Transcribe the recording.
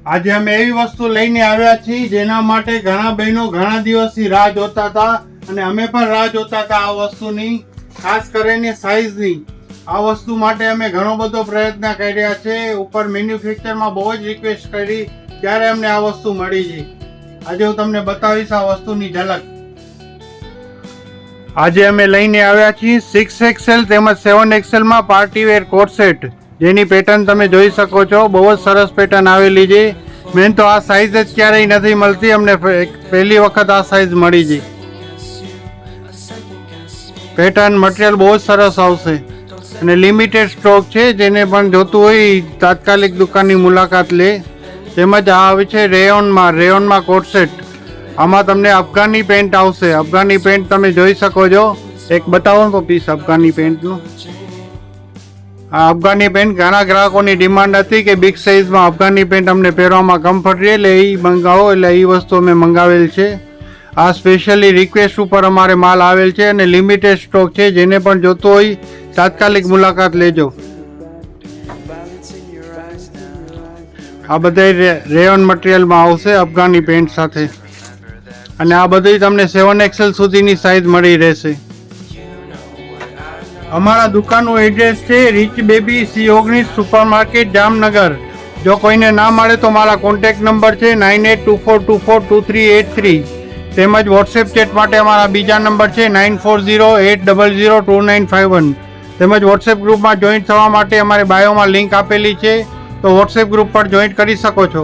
આજે અમે એવી વસ્તુ લઈને આવ્યા છીએ જેના માટે ઘણા બહેનો ઘણા દિવસથી રાહ જોતા હતા અને અમે પણ રાહ જોતા હતા આ વસ્તુની, ખાસ કરીને સાઈઝની. આ વસ્તુ માટે અમે ઘણો બધો પ્રયત્ન કર્યા છે. ઉપર મેન્યુફેક્ચરમાં બહુ જ રિક્વેસ્ટ કરી ત્યારે અમને આ વસ્તુ મળી છે. આજે હું તમને બતાવીશ આ વસ્તુની ઝલક. આજે અમે લઈને આવ્યા છીએ 6XL તેમજ 7XL માં પાર્ટી વેર કોટ સેટ, જેની પેટર્ન તમે જોઈ શકો છો. બહુ જ સરસ પેટર્ન આવેલી છે. મેન તો આ સાઈઝ જ ક્યારેય નથી મળતી, અમને પહેલી વખત આ સાઈઝ મળી છે. પેટર્ન મટીરિયલ બહુ જ સરસ આવશે અને લિમિટેડ સ્ટોક છે. જેને પણ જોતું હોય તાત્કાલિક દુકાનની મુલાકાત લે. તેમજ આ આવે છે રેયોનમાં કોટ સેટ. આમાં તમને અફઘાની પેન્ટ આવશે. અફઘાની પેન્ટ તમે જોઈ શકો છો. એક બતાવો ને પીસ અફઘાની પેન્ટનું. આ અફઘાની પેન્ટ ઘણા ગ્રાહકોની ડિમાન્ડ હતી કે બિગ સાઇઝમાં અફઘાની પેન્ટ અમને પહેરવામાં કમ્ફર્ટ રહે, એટલે એ મંગાવો, એટલે એ વસ્તુ અમે મંગાવેલ છે. આ સ્પેશિયલી રિક્વેસ્ટ ઉપર અમારે માલ આવેલ છે અને લિમિટેડ સ્ટોક છે. જેને પણ જોતો હોય તાત્કાલિક મુલાકાત લેજો. આ બધા રેયોન મટીરિયલમાં આવશે અફઘાની પેન્ટ સાથે, અને આ બધી તમને 7XL સુધીની સાઇઝ મળી રહેશે. અમારા દુકાનનું એડ્રેસ છે rich baby C19 supermarket, Jamnagar. જો કોઈને ના મળે તો મારા કોન્ટેક્ટ નંબર છે 9824242383. તેમજ વોટ્સએપ ચેટ માટે અમારા બીજા નંબર છે 9408002951. તેમજ વોટ્સએપ ગ્રુપમાં જોઈન્ટ થવા માટે અમારે બાયોમાં લિંક આપેલી છે, તો વોટ્સએપ ગ્રુપ પર જોઈન્ટ કરી શકો છો.